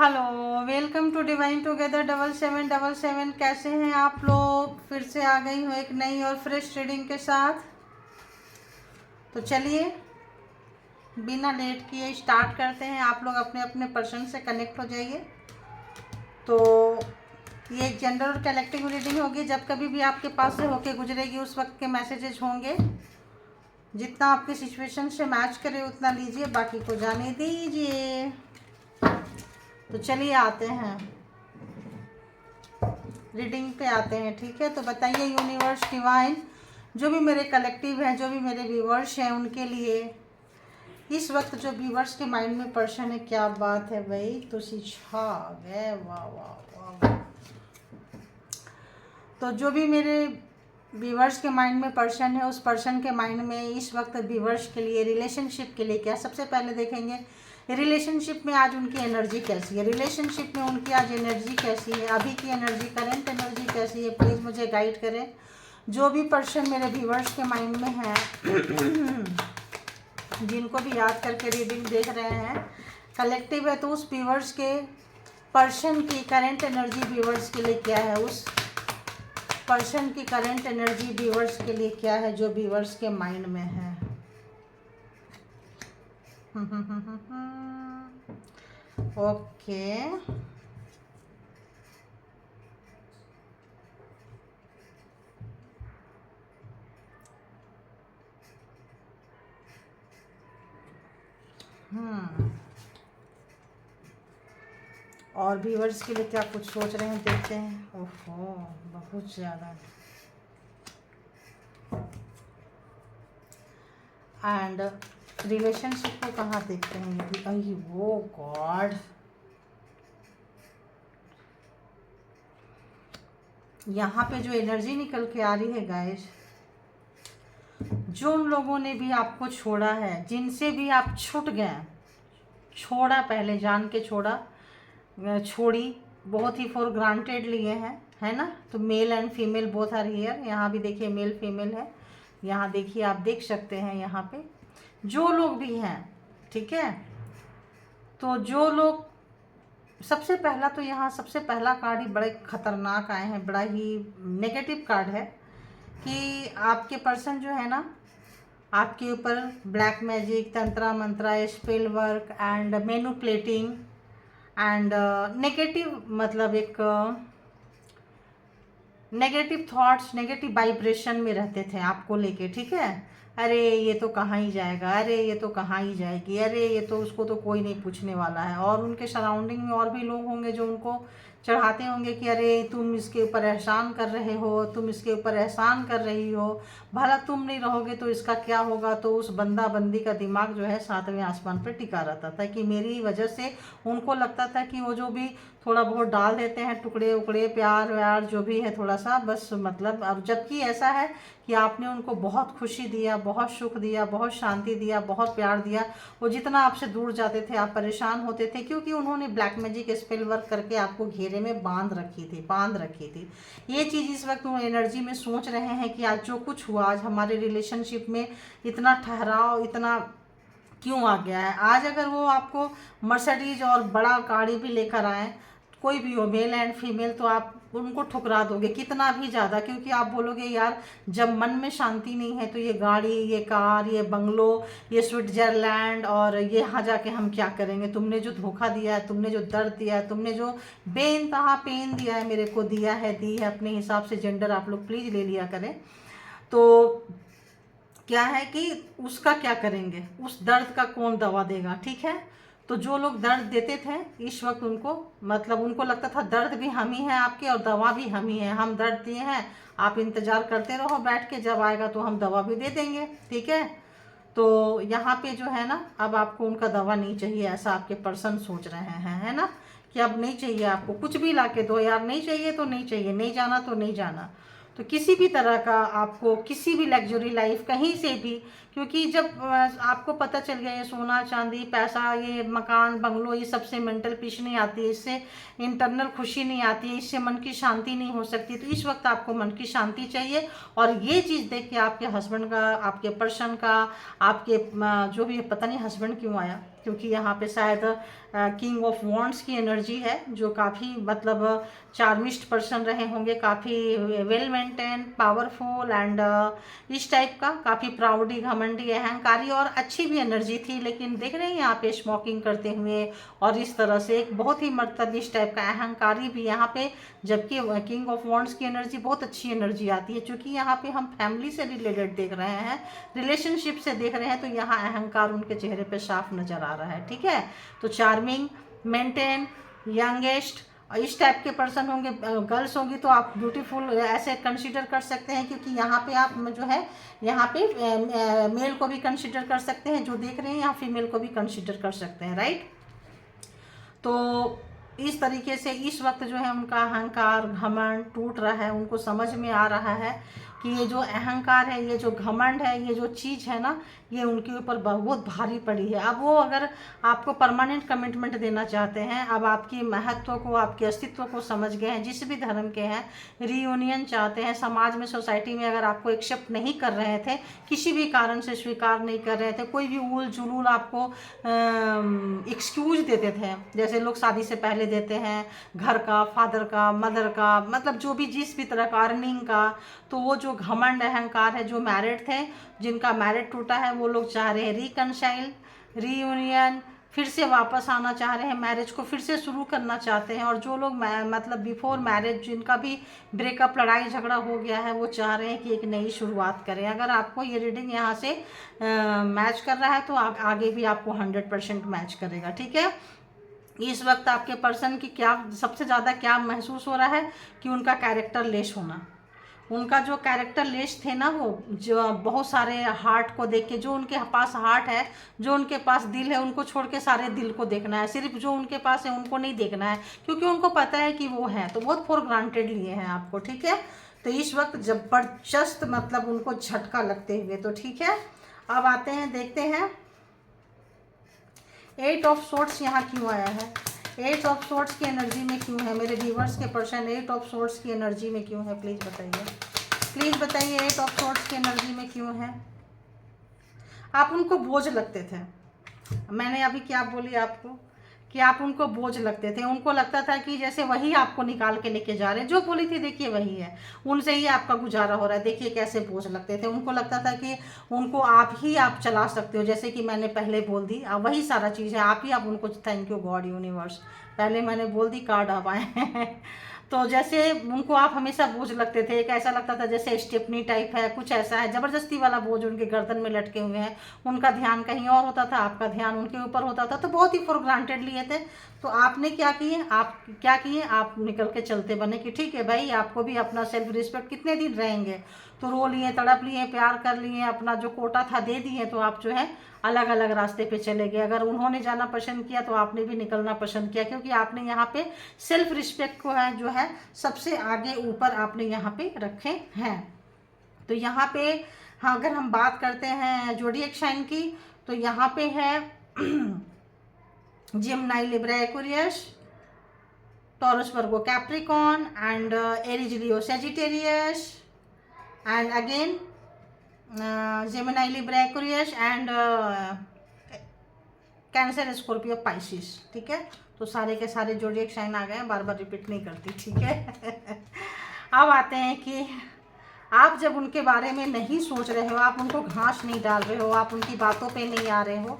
Hello, welcome to divine together 7777। कैसे हैं आप लोग? फिर से आ गई हूँ एक नई और फ्रेश रीडिंग के साथ। तो चलिए बिना लेट किए स्टार्ट करते हैं। आप लोग अपने अपने पर्सन से कनेक्ट हो जाइए। तो ये एक जनरल और कलेक्टिव रीडिंग होगी। जब कभी भी आपके पास से होके गुजरेगी उस वक्त के मैसेजेस होंगे। जितना आपके सिचुएशन से मैच करे उतना लीजिए, बाकी को जाने दीजिए। तो चलिए आते हैं रीडिंग पे आते हैं। ठीक है, तो बताइए यूनिवर्स, डिवाइन, जो भी मेरे कलेक्टिव हैं, जो भी मेरे व्यूवर्स हैं, उनके लिए इस वक्त जो व्यूवर्स के माइंड में पर्सन है, क्या बात है भाई, तो छा गए, वाह वाह वाह वाह। तो जो भी मेरे व्यूवर्स के माइंड में पर्सन है, उस पर्सन के माइंड में इस वक्त व्यूवर्स के लिए रिलेशनशिप के लिए क्या, सबसे पहले देखेंगे रिलेशनशिप में आज उनकी एनर्जी कैसी है। रिलेशनशिप में उनकी आज एनर्जी कैसी है, अभी की एनर्जी, करंट एनर्जी कैसी है। प्लीज़ मुझे गाइड करें। जो भी पर्सन मेरे व्यूवर्स के माइंड में है जिनको भी याद करके रीडिंग देख रहे हैं, कलेक्टिव है, तो उस व्यूवर्स के पर्सन की करंट एनर्जी व्यूवर्स के लिए क्या है, उस पर्सन की करंट एनर्जी व्यूवर्स के लिए क्या है, जो व्यूवर्स के माइंड में है। ओके, और व्यूवर्स के लिए क्या कुछ सोच रहे हैं, देखते हैं। ओहो, बहुत ज़्यादा। एंड रिलेशनशिप को कहाँ देखते हैं ये भी? अरे वो गॉड, यहाँ पे जो एनर्जी निकल के आ रही है गाइस, जो उन लोगों ने भी आपको छोड़ा है, जिनसे भी आप छूट गए, छोड़ा, पहले जान के छोड़ा, छोड़ी, बहुत ही फॉर ग्रांटेड लिए हैं, है ना। तो male and female both are here. यहाँ भी देखिए मेल फीमेल है, यहाँ देखिए, आप देख सकते हैं यहाँ पे जो लोग भी हैं। ठीक है, तो जो लोग, सबसे पहला तो यहाँ सबसे पहला कार्ड ही बड़े खतरनाक आए हैं, बड़ा ही नेगेटिव कार्ड है कि आपके पर्सन जो है ना, आपके ऊपर black magic, tantra Mantra, spell work and manipulating and negative, मतलब एक नेगेटिव थॉट्स, नेगेटिव वाइब्रेशन में रहते थे आपको लेके। ठीक है, अरे ये तो कहाँ ही जाएगा, अरे ये तो कहाँ ही जाएगी, अरे ये तो, उसको तो कोई नहीं पूछने वाला है। और उनके सराउंडिंग में और भी लोग होंगे जो उनको चढ़ाते होंगे कि अरे तुम इसके ऊपर एहसान कर रहे हो, तुम इसके ऊपर एहसान कर रही हो, भला तुम नहीं रहोगे तो इसका क्या होगा। तो उस बंदा बंदी का दिमाग जो है 7वें आसमान पर टिका रहता था कि मेरी वजह से उनको लगता था कि वो जो भी थोड़ा बहुत डाल देते हैं टुकड़े उकड़े, प्यार व्यार जो भी है थोड़ा सा, बस मतलब। अब जबकि ऐसा है कि आपने उनको बहुत खुशी दिया, बहुत सुख दिया, बहुत शांति दिया, बहुत प्यार दिया। वो जितना आपसे दूर जाते थे आप परेशान होते थे, क्योंकि उन्होंने ब्लैक मैजिक स्पेल वर्क करके आपको घेरे में बांध रखी थी। ये चीज़ इस वक्त वो एनर्जी में सोच रहे हैं कि आज जो कुछ हुआ, आज हमारे रिलेशनशिप में इतना ठहराव, इतना क्यों आ गया है। आज अगर वो आपको मर्सिडीज और बड़ा गाड़ी भी लेकर आए, कोई भी हो, मेल एंड फीमेल, तो आप उनको ठुकरा दोगे कितना भी ज़्यादा, क्योंकि आप बोलोगे यार जब मन में शांति नहीं है तो ये गाड़ी, ये कार, ये बंगलो, ये स्विट्जरलैंड और ये यहाँ जाके हम क्या करेंगे। तुमने जो धोखा दिया है, तुमने जो दर्द दिया है, तुमने जो बेइंतहा पेन दिया है, मेरे को दिया है, दी है। अपने हिसाब से जेंडर आप लोग प्लीज़ ले लिया करें। तो क्या है कि उसका क्या करेंगे, उस दर्द का कौन दवा देगा। ठीक है, तो जो लोग दर्द देते थे इस वक्त उनको, मतलब उनको लगता था दर्द भी हम ही हैं आपके और दवा भी हम ही हैं। हम दर्द दिए हैं, आप इंतज़ार करते रहो बैठ के, जब आएगा तो हम दवा भी दे देंगे। ठीक है, तो यहाँ पे जो है ना, अब आपको उनका दवा नहीं चाहिए, ऐसा आपके पर्सन सोच रहे हैं, है ना, कि अब नहीं चाहिए आपको, कुछ भी ला के दो यार, नहीं चाहिए तो नहीं चाहिए, नहीं जाना तो नहीं जाना। तो किसी भी तरह का आपको, किसी भी लग्जरी लाइफ कहीं से भी, क्योंकि जब आपको पता चल गया ये सोना चांदी पैसा, ये मकान बंगलो, ये सबसे मेंटल पीस नहीं आती है, इससे इंटरनल खुशी नहीं आती है, इससे मन की शांति नहीं हो सकती। तो इस वक्त आपको मन की शांति चाहिए। और ये चीज़ देख के आपके हस्बैंड का, आपके पर्सन का, आपके जो भी, पता नहीं हस्बैंड क्यों आया, क्योंकि यहाँ पे शायद किंग ऑफ वॉन्ड्स की एनर्जी है, जो काफ़ी मतलब चार्मिस्ट पर्सन रहे होंगे, काफ़ी वेल मेंटेन, पावरफुल एंड इस टाइप का, काफ़ी प्राउडी, घमंडी, अहंकारी और अच्छी भी एनर्जी थी। लेकिन देख रहे हैं यहाँ पे स्मोकिंग करते हुए और इस तरह से एक बहुत ही मतलब इस टाइप का अहंकारी भी यहाँ पे, जबकि किंग ऑफ वॉन्ड्स की एनर्जी बहुत अच्छी एनर्जी आती है। क्योंकि यहाँ पे हम फैमिली से रिलेटेड देख रहे हैं, रिलेशनशिप से देख रहे हैं, तो यहाँ अहंकार उनके चेहरे पे साफ नजर आ रहा है। ठीक है, तो चार्मिंग, मेंटेन, यंगेस्ट इस टाइप के पर्सन होंगे। गर्ल्स होंगी तो आप ब्यूटीफुल ऐसे कंसीडर कर सकते हैं, क्योंकि यहाँ पे आप जो है यहाँ पे मेल को भी कंसीडर कर सकते हैं, जो देख रहे हैं, यहाँ फीमेल को भी कंसीडर कर सकते हैं, राइट। तो इस तरीके से इस वक्त जो है उनका अहंकार, घमंड टूट रहा है। उनको समझ में आ रहा है कि ये जो अहंकार है, ये जो घमंड है, ये जो चीज़ है ना, ये उनके ऊपर बहुत भारी पड़ी है। अब वो अगर आपको परमानेंट कमिटमेंट देना चाहते हैं, अब आपकी महत्व को, आपके अस्तित्व को समझ गए हैं, जिस भी धर्म के हैं, रीयूनियन चाहते हैं, समाज में, सोसाइटी में अगर आपको एक्सेप्ट नहीं कर रहे थे, किसी भी कारण से स्वीकार नहीं कर रहे थे, कोई भी उल जुलूल आपको एक्सक्यूज देते थे, जैसे लोग शादी से पहले देते हैं, घर का, फादर का, मदर का, मतलब जो भी जिस भी तरह का, अर्निंग का, तो वो जो घमंड अहंकार है, जो मैरिड थे, जिनका मैरिज टूटा है, वो लोग चाह रहे हैं रिकनसाइल, रीयूनियन, फिर से वापस आना चाह रहे हैं, मैरिज को फिर से शुरू करना चाहते हैं। और जो लोग मतलब बिफोर मैरिज जिनका भी ब्रेकअप, लड़ाई झगड़ा हो गया है, वो चाह रहे हैं कि एक नई शुरुआत करें। अगर आपको ये रीडिंग यहाँ से मैच कर रहा है तो आगे भी आपको 100% मैच करेगा। ठीक है, इस वक्त आपके पर्सन की क्या सबसे ज़्यादा क्या महसूस हो रहा है कि उनका कैरेक्टर लेस होना, उनका जो कैरेक्टर लेस थे ना, वो जो बहुत सारे हार्ट को देख के, जो उनके पास हार्ट है, जो उनके पास दिल है, उनको छोड़ के सारे दिल को देखना है, सिर्फ जो उनके पास है उनको नहीं देखना है, क्योंकि उनको पता है कि वो है, तो बहुत फॉर ग्रांटेड लिए हैं आपको। ठीक है, तो इस वक्त जबरदस्त मतलब उनको झटका लगते हुए, तो ठीक है। अब आते हैं, देखते हैं 8 ऑफ सोर्ट्स यहाँ क्यों आया है, 8 ऑफ सोर्ट्स की एनर्जी में क्यों है मेरे व्यूवर्स के पर्सन, 8 ऑफ सोर्ट्स की एनर्जी में क्यों है, प्लीज़ बताइए, प्लीज़ बताइए 8 ऑफ सोर्ट्स की एनर्जी में क्यों है। आप उनको बोझ लगते थे, मैंने अभी क्या बोली आपको कि आप उनको बोझ लगते थे, उनको लगता था कि जैसे वही आपको निकाल के लेके जा रहे हैं, जो बोली थी देखिए वही है, उनसे ही आपका गुजारा हो रहा है, देखिए कैसे बोझ लगते थे। उनको लगता था कि उनको आप चला सकते हो, जैसे कि मैंने पहले बोल दी, वही सारा चीज़ है, आप उनको, थैंक यू गॉड यूनिवर्स, पहले मैंने बोल दी, कार्ड अब आए तो जैसे उनको आप हमेशा बोझ लगते थे, एक ऐसा लगता था जैसे स्टेपनी टाइप है, कुछ ऐसा है, ज़बरदस्ती वाला बोझ उनके गर्दन में लटके हुए हैं, उनका ध्यान कहीं और होता था, आपका ध्यान उनके ऊपर होता था, तो बहुत ही फॉर ग्रांटेड लिए थे। तो आपने क्या किए, आप निकल के चलते बने कि ठीक है भाई, आपको भी अपना सेल्फ रिस्पेक्ट, कितने दिन रहेंगे, तो रो लिए, तड़प लिए, प्यार कर लिए, अपना जो कोटा था दे दिए, तो आप जो है अलग अलग रास्ते पे चले गए। अगर उन्होंने जाना पसंद किया तो आपने भी निकलना पसंद किया, क्योंकि आपने यहाँ पे सेल्फ रिस्पेक्ट को है जो है सबसे आगे ऊपर आपने यहाँ पे रखे हैं। तो यहाँ पे हाँ, अगर हम बात करते हैं ज़ोडिएक साइन की, तो यहाँ पे है Gemini, Libra, Aquarius, taurus, Virgo, Capricorn and Aries, Leo, Sagittarius and again Gemini, Libra, Aquarius and cancer, Scorpio, Pisces. ठीक है, तो सारे के सारे ज़ोडिएक साइन आ गए हैं, बार बार रिपीट नहीं करती। ठीक है अब आते हैं कि आप जब उनके बारे में नहीं सोच रहे हो, आप उनको घास नहीं डाल रहे हो, आप उनकी बातों पे नहीं आ रहे हो,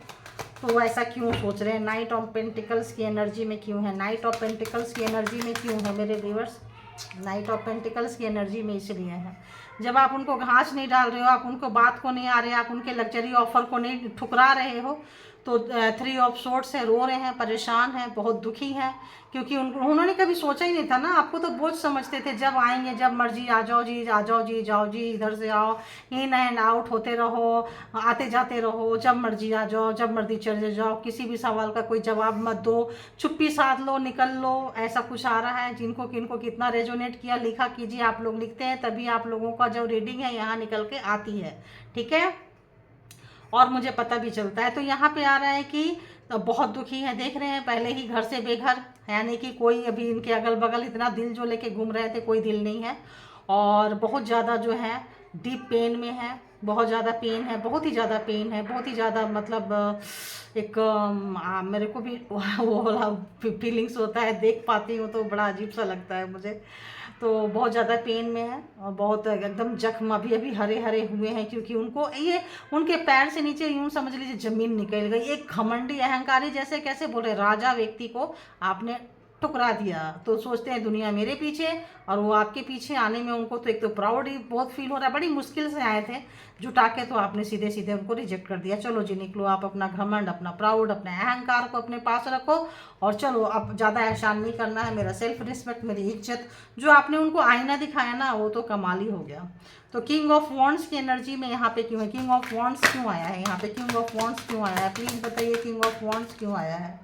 तो ऐसा क्यों सोच रहे हैं। नाइट ऑफ पेंटिकल्स की एनर्जी में क्यों है, नाइट ऑफ पेंटिकल्स की एनर्जी में क्यों है मेरे व्यूअर्स, नाइट ऑफ पेंटिकल्स की एनर्जी में इसलिए है, जब आप उनको घास नहीं डाल रहे हो, आप उनको बात को नहीं आ रहे, आप उनके लग्जरी ऑफर को नहीं ठुकरा रहे हो, तो 3 ऑफ सोर्ट्स है, रो रहे हैं, परेशान हैं, बहुत दुखी हैं, क्योंकि उन्होंने कभी सोचा ही नहीं था ना, आपको तो बोझ समझते थे, जब आएंगे, जब मर्जी आ जाओ जी, आ जाओ जी, जाओ जी, इधर से आओ, इन एंड आउट होते रहो, आते जाते रहो, जब मर्जी आ जाओ, जब मर्जी चले जाओ, किसी भी सवाल का कोई जवाब मत दो, चुप्पी साध लो, निकल लो, ऐसा कुछ आ रहा है। जिनको किनको कितना रेजोनेट किया, लिखा कीजिए, आप लोग लिखते हैं तभी आप लोगों का जो रीडिंग है यहाँ निकल के आती है। ठीक है, और मुझे पता भी चलता है। तो यहाँ पे आ रहा है कि बहुत दुखी है, देख रहे हैं, पहले ही घर से बेघर, यानी कि कोई अभी इनके अगल बगल इतना दिल जो लेके घूम रहे थे, कोई दिल नहीं है, और बहुत ज़्यादा जो है डीप पेन में है, बहुत ज़्यादा पेन है, बहुत ही ज़्यादा पेन है, बहुत ही ज़्यादा मतलब एक मेरे को भी वो वाला फीलिंग्स होता है, देख पाती हूँ तो बड़ा अजीब सा लगता है मुझे। तो बहुत ज़्यादा पेन में है और बहुत एकदम जख्म अभी अभी हरे हरे हुए हैं, क्योंकि उनको ये उनके पैर से नीचे यूं समझ लीजिए ज़मीन निकल गई। एक घमंडी अहंकारी जैसे कैसे बोले राजा व्यक्ति को आपने ठुकरा दिया, तो सोचते हैं दुनिया मेरे पीछे और वो आपके पीछे। आने में उनको तो एक तो प्राउड ही बहुत फील हो रहा है, बड़ी मुश्किल से आए थे जुटा के, तो आपने सीधे सीधे उनको रिजेक्ट कर दिया। चलो जी निकलो, आप अपना घमंड, अपना प्राउड, अपने अहंकार को अपने पास रखो और चलो अब ज़्यादा एहसान नहीं करना है। मेरा सेल्फ रिस्पेक्ट, मेरी इज्जत, जो आपने उनको आईना दिखाया ना वो तो कमाल ही हो गया। तो किंग ऑफ वॉन्ड्स की एनर्जी में यहाँ पे क्यों है, किंग ऑफ वॉन्ड्स क्यों आया है यहाँ पे, किंग ऑफ वॉन्ड्स क्यों आया है, प्लीज़ बताइए किंग ऑफ वॉन्ड्स क्यों आया है।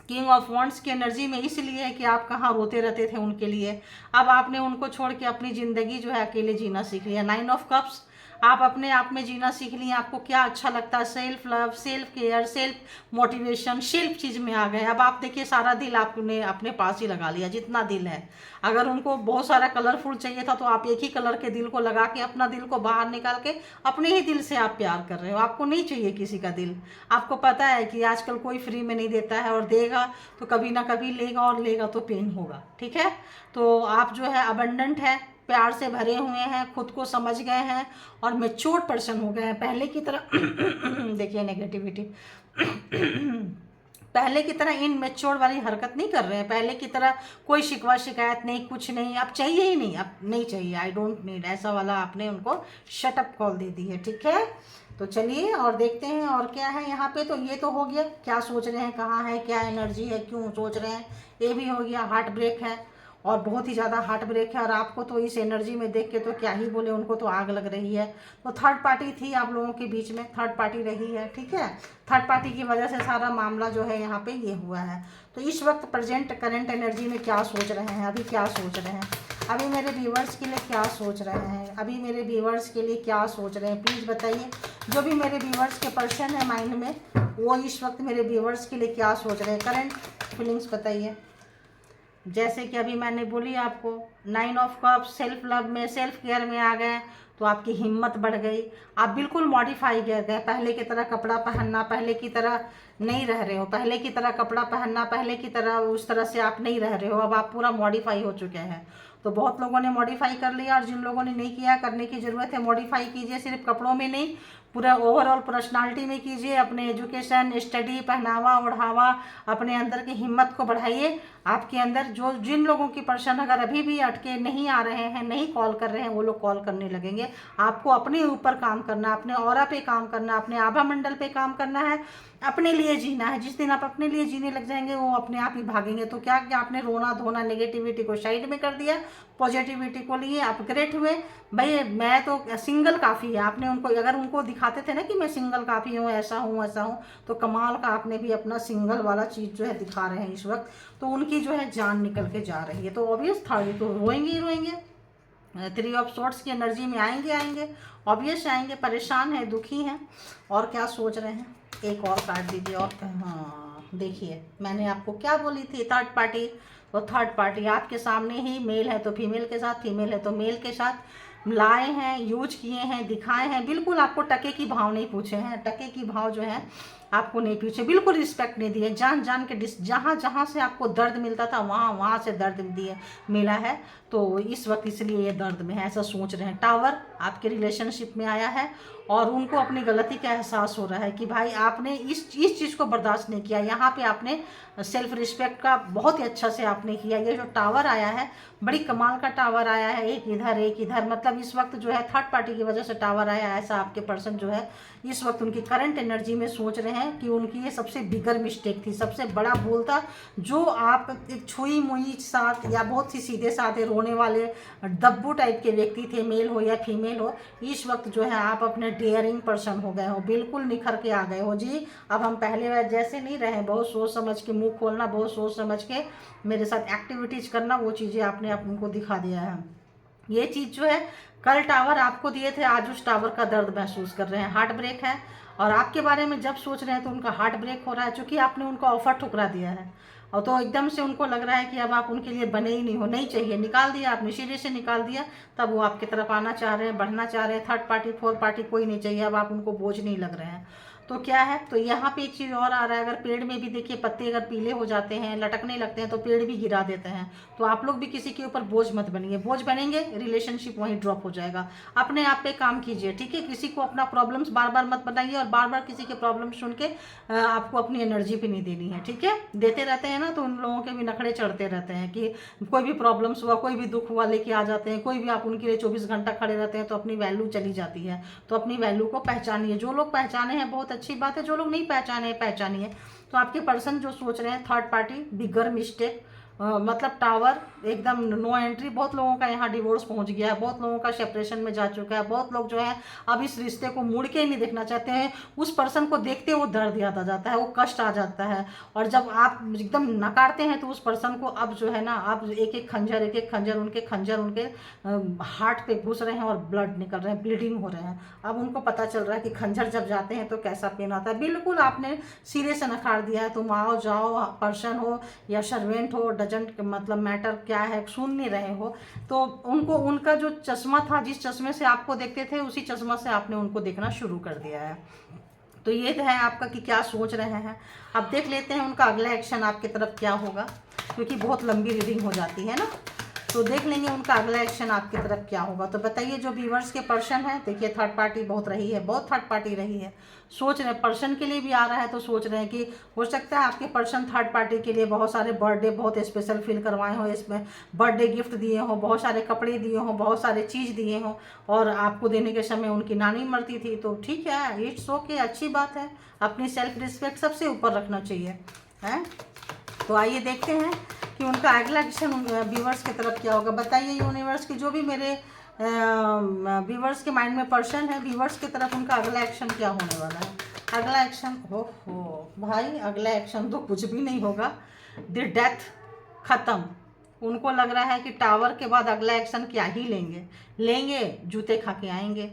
किंग ऑफ वॉन्ड्स की एनर्जी में इसलिए है कि आप कहाँ रोते रहते थे उनके लिए, अब आपने उनको छोड़ के अपनी ज़िंदगी जो है अकेले जीना सीख लिया। 9 ऑफ कप्स, आप अपने आप में जीना सीख लिए, आपको क्या अच्छा लगता है, self love, self care, self motivation, self चीज़ में आ गए। अब आप देखिए सारा दिल आपने अपने पास ही लगा लिया, जितना दिल है। अगर उनको बहुत सारा कलरफुल चाहिए था तो आप एक ही कलर के दिल को लगा के अपना दिल को बाहर निकाल के अपने ही दिल से आप प्यार कर रहे हो। आपको नहीं चाहिए किसी का दिल। आपको पता है कि आजकल कोई फ्री में नहीं देता है, और देगा तो कभी ना कभी लेगा, और लेगा तो पेन होगा, ठीक है। तो आप जो है अबंडेंट है, प्यार से भरे हुए हैं, खुद को समझ गए हैं और मैच्योर पर्सन हो गए हैं। पहले की तरह देखिए नेगेटिविटी पहले की तरह इन मैच्योर वाली हरकत नहीं कर रहे हैं, पहले की तरह कोई शिकवा शिकायत नहीं, कुछ नहीं, अब चाहिए ही नहीं, अब नहीं चाहिए, आई डोंट नीड, ऐसा वाला आपने उनको शट अप कॉल दे दी है, ठीक है। तो चलिए और देखते हैं और क्या है यहाँ पे। तो ये तो हो गया, क्या सोच रहे हैं, कहाँ है, क्या एनर्जी है, क्यों सोच रहे हैं, ये भी हो गया। हार्ट ब्रेक है और बहुत ही ज़्यादा हार्ट ब्रेक है, और आपको तो इस एनर्जी में देख के तो क्या ही बोले, उनको तो आग लग रही है। तो थर्ड पार्टी थी आप लोगों के बीच में, थर्ड पार्टी रही है, ठीक है। थर्ड पार्टी की वजह से सारा मामला जो है यहाँ पे ये हुआ है। तो इस वक्त प्रेजेंट करंट एनर्जी में क्या सोच रहे हैं, अभी क्या सोच रहे हैं, अभी मेरे व्यूवर्स के लिए क्या सोच रहे हैं, अभी मेरे व्यूवर्स के लिए क्या सोच रहे हैं, प्लीज़ बताइए। जो भी मेरे व्यूवर्स के पर्सन है माइंड में, वो इस वक्त मेरे व्यूवर्स के लिए क्या सोच रहे हैं, करंट फीलिंग्स बताइए। जैसे कि अभी मैंने बोली आपको 9 ऑफ कप्स, सेल्फ लव में, सेल्फ केयर में आ गए, तो आपकी हिम्मत बढ़ गई, आप बिल्कुल मॉडिफाई कर गए। पहले की तरह कपड़ा पहनना, पहले की तरह नहीं रह रहे हो, पहले की तरह कपड़ा पहनना, पहले की तरह उस तरह से आप नहीं रह रहे हो, अब आप पूरा मॉडिफाई हो चुके हैं। तो बहुत लोगों ने मॉडिफाई कर लिया, और जिन लोगों ने नहीं किया, करने की ज़रूरत है, मॉडिफाई कीजिए, सिर्फ कपड़ों में नहीं, पूरा ओवरऑल पर्सनालिटी में कीजिए। अपने एजुकेशन, स्टडी, पहनावा ओढ़ावा, अपने अंदर की हिम्मत को बढ़ाइए। आपके अंदर जो जिन लोगों की पर्सन अगर अभी भी अटके नहीं आ रहे हैं, नहीं कॉल कर रहे हैं, वो लोग कॉल करने लगेंगे। आपको अपने ऊपर काम करना, अपने ऑरा पे काम करना, अपने आभा मंडल पे काम करना है, अपने लिए जीना है। जिस दिन आप अपने लिए जीने लग जाएंगे, वो अपने आप ही भागेंगे। तो क्या क्या आपने रोना धोना, नेगेटिविटी को साइड में कर दिया, पॉजिटिविटी को लिए अपग्रेड हुए। भाई मैं तो सिंगल काफ़ी है, आपने उनको, अगर उनको दिखाते थे ना कि मैं सिंगल काफ़ी हूँ, ऐसा हूँ ऐसा हूँ, तो कमाल का आपने भी अपना सिंगल वाला चीज़ जो है दिखा रहे हैं इस वक्त। तो उनकी जो है जान निकल के जा रही है, तो ऑब्वियस था, ये तो रोएंगे ही रोएंगे। 3 ऑफ सोर्ट्स की एनर्जी में आएंगे, ऑब्वियस आएंगे, परेशान है, दुखी हैं, और क्या सोच रहे हैं। एक और कार्ड दीजिए। और हाँ देखिए, मैंने आपको क्या बोली थी, थर्ड पार्टी। तो थर्ड पार्टी आपके सामने ही, मेल है तो फीमेल के साथ, फीमेल है तो मेल के साथ लाए हैं, यूज किए हैं, दिखाए हैं। बिल्कुल आपको टके की भाव नहीं पूछे हैं, टके की भाव जो है आपको नहीं पूछे, बिल्कुल रिस्पेक्ट नहीं दिए, जान जान के जहाँ जहाँ से आपको दर्द मिलता था वहाँ वहाँ से दर्द दिए मिला है। तो इस वक्त इसलिए ये दर्द में है, ऐसा सोच रहे हैं। टावर आपके रिलेशनशिप में आया है, और उनको अपनी गलती का एहसास हो रहा है कि भाई आपने इस चीज़ को बर्दाश्त नहीं किया। यहाँ पे आपने सेल्फ रिस्पेक्ट का बहुत ही अच्छा से आपने किया। ये जो टावर आया है, बड़ी कमाल का टावर आया है, एक इधर एक इधर, मतलब इस वक्त जो है थर्ड पार्टी की वजह से टावर आया। ऐसा आपके पर्सन जो है इस वक्त उनकी करंट एनर्जी में सोच रहे हैं कि उनकी ये सबसे बिगर मिस्टेक थी, सबसे बड़ा भूल था। जो आप एक छुई मुई साथ, या बहुत ही सीधे साधे रोने वाले दब्बू टाइप के व्यक्ति थे, मेल हो या फीमेल हो, इस वक्त जो है आप अपने डेयरिंग पर्सन हो गए हो, बिल्कुल निखर के आ गए हो जी। अब हम पहले जैसे नहीं रहे, बहुत सोच समझ के मुंह खोलना, बहुत सोच समझ के मेरे साथ एक्टिविटीज करना, वो चीज़ें आपने उनको दिखा दिया है। ये चीज़ जो है कल टावर आपको दिए थे, आज उस टावर का दर्द महसूस कर रहे हैं, हार्ट ब्रेक है। और आपके बारे में जब सोच रहे हैं तो उनका हार्ट ब्रेक हो रहा है, क्योंकि आपने उनका ऑफर ठुकरा दिया है। और तो एकदम से उनको लग रहा है कि अब आप उनके लिए बने ही नहीं हो, नहीं चाहिए, निकाल दिया आपने, सिरे से निकाल दिया, तब वो आपकी तरफ आना चाह रहे हैं, बढ़ना चाह रहे हैं। थर्ड पार्टी फोर्थ पार्टी कोई नहीं चाहिए, अब आप उनको बोझ नहीं लग रहे हैं। तो क्या है, तो यहाँ पे एक चीज़ और आ रहा है, अगर पेड़ में भी देखिए पत्ते अगर पीले हो जाते हैं, लटकने लगते हैं, तो पेड़ भी गिरा देते हैं। तो आप लोग भी किसी के ऊपर बोझ मत बनिए, बोझ बनेंगे रिलेशनशिप वहीं ड्रॉप हो जाएगा। अपने आप पे काम कीजिए, ठीक है। किसी को अपना प्रॉब्लम्स बार बार मत बताइए, और बार बार किसी के प्रॉब्लम सुन के आपको अपनी एनर्जी भी नहीं देनी है, ठीक है। देते रहते हैं ना तो उन लोगों के भी नखड़े चढ़ते रहते हैं कि कोई भी प्रॉब्लम्स हुआ, कोई भी दुख हुआ लेके आ जाते हैं, कोई भी आप उनके लिए 24 घंटा खड़े रहते हैं, तो अपनी वैल्यू चली जाती है। तो अपनी वैल्यू को पहचानिए, जो लोग पहचाने हैं बहुत अच्छी बात है, जो लोग नहीं पहचाने हैं पहचानिए। तो आपके पर्सन जो सोच रहे हैं थर्ड पार्टी, बिगर मिस्टेक, मतलब टावर, एकदम नो एंट्री। बहुत लोगों का यहाँ डिवोर्स पहुँच गया है, बहुत लोगों का सेपरेशन में जा चुका है, बहुत लोग जो है अब इस रिश्ते को मुड़ के नहीं देखना चाहते हैं। उस पर्सन को देखते वो दर्द याद आ जाता है, वो कष्ट आ जाता है, और जब आप एकदम नकारते हैं तो उस पर्सन को अब जो है ना, अब एक एक खंजर उनके हार्ट पे घुस रहे हैं और ब्लड निकल रहे हैं, ब्लीडिंग हो रहे हैं। अब उनको पता चल रहा है कि खंजर जब जाते हैं तो कैसा पेन आता है। बिल्कुल आपने सिरे से नकार दिया है, तुम आओ जाओ, पर्सन हो या सर्वेंट हो, डजंट मतलब मैटर क्या है, सुन नहीं रहे हो। तो उनको उनका जो चश्मा था, जिस चश्मे से आपको देखते थे, उसी चश्मा से आपने उनको देखना शुरू कर दिया है। तो ये है आपका कि क्या सोच रहे हैं। अब देख लेते हैं उनका अगला एक्शन आपकी तरफ क्या होगा, क्योंकि बहुत लंबी रीडिंग हो जाती है ना। तो देख लेंगे उनका अगला एक्शन आपकी तरफ क्या होगा। तो बताइए जो व्यूअर्स के पर्सन है, देखिए थर्ड पार्टी बहुत रही है, बहुत थर्ड पार्टी रही है। सोच रहे हैं पर्सन के लिए भी आ रहा है, तो सोच रहे हैं कि हो सकता है आपके पर्सन थर्ड पार्टी के लिए बहुत सारे बर्थडे बहुत स्पेशल फील करवाए हो, इसमें बर्थडे गिफ्ट दिए हो, बहुत सारे कपड़े दिए हो, बहुत सारे चीज़ दिए हो, और आपको देने के समय उनकी नानी मरती थी। तो ठीक है, इट्स ओके, अच्छी बात है। अपनी सेल्फ रिस्पेक्ट सबसे ऊपर रखना चाहिए, है। तो आइए देखते हैं कि उनका अगला एक्शन व्यूवर्स की तरफ क्या होगा। बताइए यूनिवर्स की, जो भी मेरे व्यूवर्स के माइंड में पर्सन है, व्यूवर्स की तरफ उनका अगला एक्शन क्या होने वाला है। अगला एक्शन, हो भाई, अगला एक्शन तो कुछ भी नहीं होगा। द डेथ, ख़त्म। उनको लग रहा है कि टावर के बाद अगला एक्शन क्या ही लेंगे, जूते खा के आएंगे,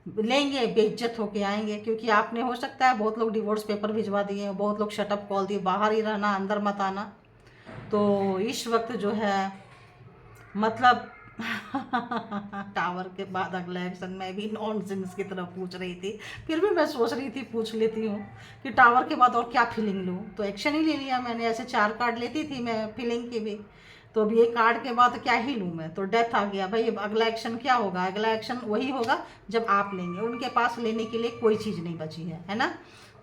लेंगे, बेइज्जत होके आएंगे। क्योंकि आपने, हो सकता है बहुत लोग डिवोर्स पेपर भिजवा दिए, बहुत लोग शटअप कॉल दिए, बाहर ही रहना, अंदर मत आना। तो इस वक्त जो है मतलब टावर के बाद अगला एक्शन, मैं भी नॉनसेंस की तरफ पूछ रही थी, फिर भी मैं सोच रही थी पूछ लेती हूँ कि टावर के बाद और क्या फीलिंग लूँ। तो एक्शन ही ले लिया मैंने, ऐसे 4 कार्ड लेती थी मैं फीलिंग की भी, तो अब ये कार्ड के बाद क्या ही लूँ मैं। तो डेथ आ गया भाई। अगला एक्शन क्या होगा, अगला एक्शन वही होगा जब आप लेंगे। उनके पास लेने के लिए कोई चीज़ नहीं बची है ना,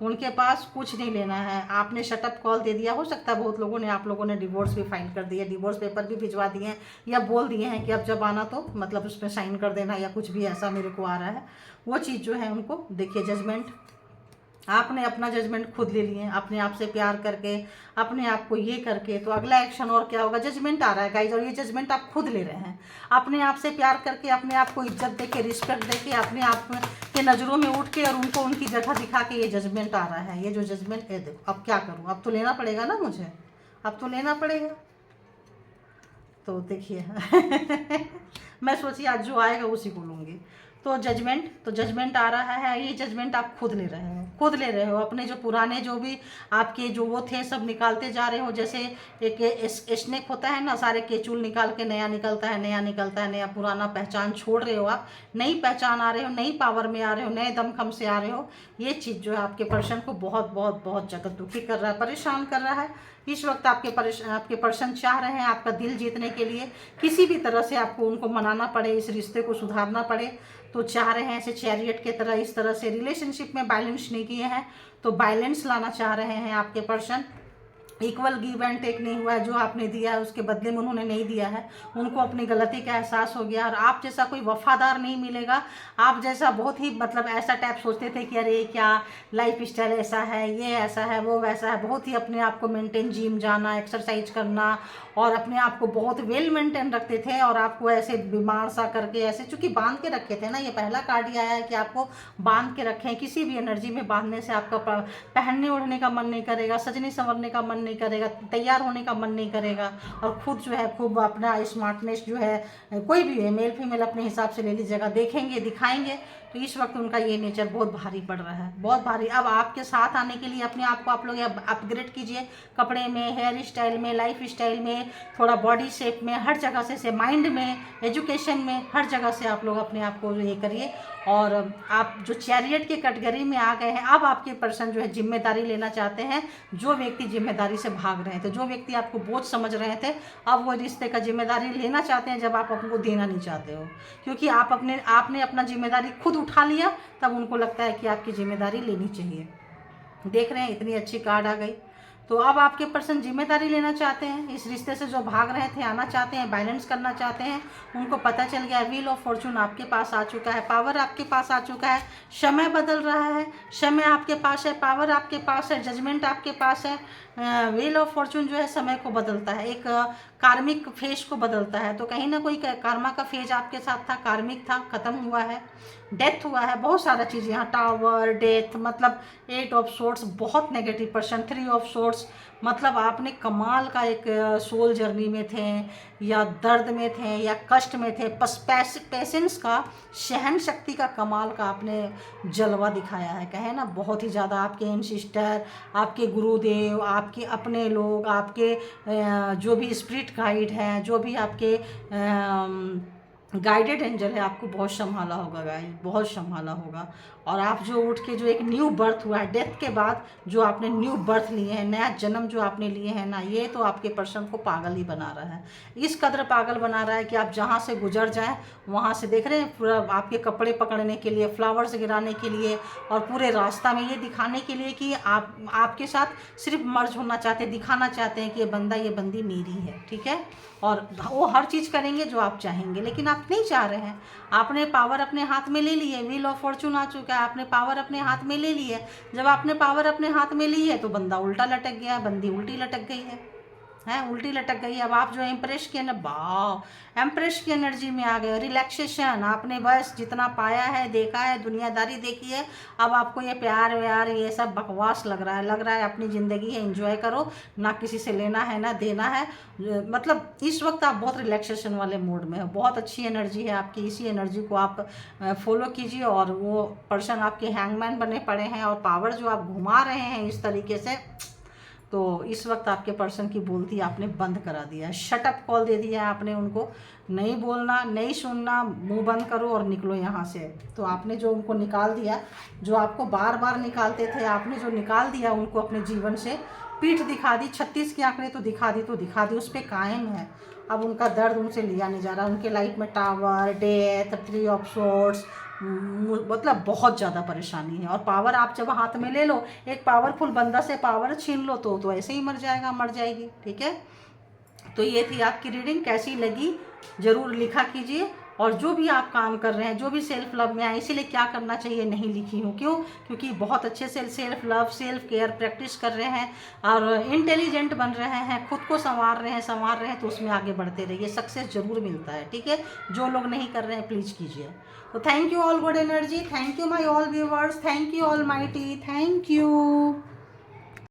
उनके पास कुछ नहीं लेना है। आपने शटअप कॉल दे दिया, हो सकता है बहुत लोगों ने, आप लोगों ने डिवोर्स भी फाइल कर दिया, डिवोर्स पेपर भी भिजवा दिए हैं, या बोल दिए हैं कि अब जब आना तो मतलब उसमें साइन कर देना, या कुछ भी ऐसा मेरे को आ रहा है। वो चीज़ जो है उनको, देखिए जजमेंट, आपने अपना जजमेंट खुद ले लिए, अपने आप से प्यार करके, अपने आप को ये करके। तो अगला एक्शन और क्या होगा, जजमेंट आ रहा है गाइज, और ये जजमेंट आप खुद ले रहे हैं। अपने आप से प्यार करके, अपने आप को इज्जत देके, रिस्पेक्ट देके, अपने आप के नज़रों में उठ के, और उनको उनकी जगह दिखा के ये जजमेंट आ रहा है। ये जो जजमेंट है, देखो अब क्या करूँ, अब तो लेना पड़ेगा ना मुझे, अब तो लेना पड़ेगा। तो देखिए मैं सोची आज जो आएगा उसी को लूँगी। तो जजमेंट आ रहा है, ये जजमेंट आप खुद ले रहे हो। अपने जो पुराने जो भी आपके जो वो थे सब निकालते जा रहे हो। जैसे एक स्नेक होता है ना, सारे केचुल निकाल के नया निकलता है, नया पुराना पहचान छोड़ रहे हो आप, नई पहचान आ रहे हो, नई पावर में आ रहे हो, नए दमखम से आ रहे हो। ये चीज़ जो है आपके पर्सन को बहुत बहुत बहुत ज़्यादा दुखी कर रहा है, परेशान कर रहा है। इस वक्त आपके पर्सन चाह रहे हैं आपका दिल जीतने के लिए, किसी भी तरह से आपको उनको मनाना पड़े, इस रिश्ते को सुधारना पड़े। तो चाह रहे हैं ऐसे चैरियट के तरह, इस तरह से रिलेशनशिप में बैलेंस नहीं किए हैं, तो बैलेंस लाना चाह रहे हैं आपके person. Equal give and take नहीं हुआ है, जो आपने दिया है उसके बदले में उन्होंने नहीं दिया है। उनको अपनी गलती का एहसास हो गया, और आप जैसा कोई वफादार नहीं मिलेगा। आप जैसा बहुत ही मतलब ऐसा टाइप सोचते थे कि अरे क्या लाइफ स्टाइल ऐसा है, ये ऐसा है, वो वैसा है, बहुत ही अपने आप को मेंटेन, जिम जाना, एक्सरसाइज करना, और अपने आप को बहुत वेल मेंटेन रखते थे। और आपको ऐसे बीमार सा करके, ऐसे चूंकि बांध के रखे थे ना, ये पहला कार्ड ही आया है कि आपको बांध के रखें। किसी भी एनर्जी में बांधने से आपका पहनने ओढ़ने का मन नहीं करेगा, सजने संवरने का मन नहीं करेगा, तैयार होने का मन नहीं करेगा, और खुद जो है खूब अपना स्मार्टनेस जो है, कोई भी है मेल फीमेल अपने हिसाब से ले लीजिएगा, देखेंगे दिखाएंगे। तो इस वक्त उनका ये नेचर बहुत भारी पड़ रहा है, बहुत भारी। अब आपके साथ आने के लिए अपने आप को आप लोग अपग्रेड कीजिए, कपड़े में, हेयर स्टाइल में, लाइफ स्टाइल में, थोड़ा बॉडी शेप में, हर जगह से माइंड में, एजुकेशन में, हर जगह से आप लोग अपने आप को ये करिए। और आप जो चैरियट की कैटेगरी में आ गए हैं, अब आपके पर्सन जो है जिम्मेदारी लेना चाहते हैं। जो व्यक्ति जिम्मेदारी से भाग रहे थे, जो व्यक्ति आपको बोझ समझ रहे थे, अब वो रिश्ते का जिम्मेदारी लेना चाहते हैं, जब आप उनको देना नहीं चाहते हो। क्योंकि आपने अपना जिम्मेदारी खुद उठा लिया, तब उनको लगता है कि आपकी जिम्मेदारी लेनी चाहिए। देख रहे हैं इतनी अच्छी कार्ड आ गई। तो अब आपके पर्सन जिम्मेदारी लेना चाहते हैं, इस रिश्ते से जो भाग रहे थे आना चाहते हैं, बैलेंस करना चाहते हैं। उनको पता चल गया है व्हील ऑफ फॉर्चून आपके पास आ चुका है, पावर आपके पास आ चुका है, समय बदल रहा है, समय आपके पास है, पावर आपके पास है, जजमेंट आपके पास है। व्हील ऑफ फॉर्चून जो है समय को बदलता है, एक कार्मिक फेज को बदलता है। तो कहीं ना कोई कार्मा का फेज आपके साथ था, कार्मिक था, खत्म हुआ है, डेथ हुआ है, बहुत सारा चीज़ यहाँ, टावर, डेथ, मतलब 8 ऑफ सोर्ट्स, बहुत नेगेटिव पर्सन, 3 ऑफ सोर्ट्स, मतलब आपने कमाल का एक सोल जर्नी में थे, या दर्द में थे, या कष्ट में थे, पेशेंस का, सहन शक्ति का, कमाल का आपने जलवा दिखाया है। कहे ना बहुत ही ज़्यादा आपके एंसिस्टर, आपके गुरुदेव, आपके अपने लोग, आपके जो भी स्पिरिट गाइड हैं, जो भी आपके गाइडेड एंजल है, आपको बहुत संभाला होगा गाइस, बहुत संभाला होगा। और आप जो उठ के जो एक न्यू बर्थ हुआ है डेथ के बाद, जो आपने न्यू बर्थ लिए हैं, नया जन्म जो आपने लिए हैं ना, ये तो आपके पर्सन को पागल ही बना रहा है। इस कदर पागल बना रहा है कि आप जहाँ से गुजर जाएं वहाँ से, देख रहे हैं, पूरा आपके कपड़े पकड़ने के लिए, फ्लावर्स गिराने के लिए, और पूरे रास्ता में ये दिखाने के लिए कि आपके साथ सिर्फ मर्ज होना चाहते हैं, दिखाना चाहते हैं कि ये बंदा, ये बंदी मेरी है, ठीक है। और वो हर चीज़ करेंगे जो आप चाहेंगे, लेकिन आप नहीं चाह रहे हैं। आपने पावर अपने हाथ में ले ली है, व्हील ऑफ फॉर्चून आ चुका है, आपने पावर अपने हाथ में ले ली है। जब आपने पावर अपने हाथ में ली है तो बंदा उल्टा लटक गया, बंदी उल्टी लटक गई है, उल्टी लटक गई। अब आप जो एम्प्रेस की एम्प्रेस की एनर्जी में आ गए, रिलैक्सेशन, आपने बस जितना पाया है, देखा है, दुनियादारी देखी है, अब आपको ये प्यार व्यार ये सब बकवास लग रहा है अपनी ज़िंदगी है, एंजॉय करो, ना किसी से लेना है ना देना है। मतलब इस वक्त आप बहुत रिलैक्सेशन वाले मूड में हो, बहुत अच्छी एनर्जी है आपकी, इसी एनर्जी को आप फॉलो कीजिए। और वो पर्सन आपके हैंगमैन बने पड़े हैं, और पावर जो आप घुमा रहे हैं इस तरीके से, तो इस वक्त आपके पर्सन की बोलती आपने बंद करा दिया है, शट अप कॉल दे दिया है आपने उनको, नहीं बोलना, नहीं सुनना, मुंह बंद करो और निकलो यहाँ से। तो आपने जो उनको निकाल दिया, जो आपको बार बार निकालते थे, आपने जो निकाल दिया उनको अपने जीवन से, पीठ दिखा दी, 36 की आंकड़े तो दिखा दी, उस पर कायम है। अब उनका दर्द उनसे लिया नहीं जा रहा, उनके लाइफ में टावर, डेथ, 3 ऑफ सोर्ट्स, मतलब बहुत ज़्यादा परेशानी है। और पावर आप जब हाथ में ले लो, एक पावरफुल बंदा से पावर छीन लो तो ऐसे ही मर जाएगा, मर जाएगी, ठीक है। तो ये थी आपकी रीडिंग, कैसी लगी ज़रूर लिखा कीजिए। और जो भी आप काम कर रहे हैं, जो भी सेल्फ लव में आए, इसीलिए क्या करना चाहिए नहीं लिखी हूँ, क्यों? क्योंकि बहुत अच्छे से self love, self care practice कर रहे हैं और इंटेलिजेंट बन रहे हैं, खुद को संवार रहे हैं, तो उसमें आगे बढ़ते रहिए, सक्सेस जरूर मिलता है, ठीक है। जो लोग नहीं कर रहे हैं प्लीज़ कीजिए। तो thank you all good energy, thank you my all viewers, thank you all mighty, thank you.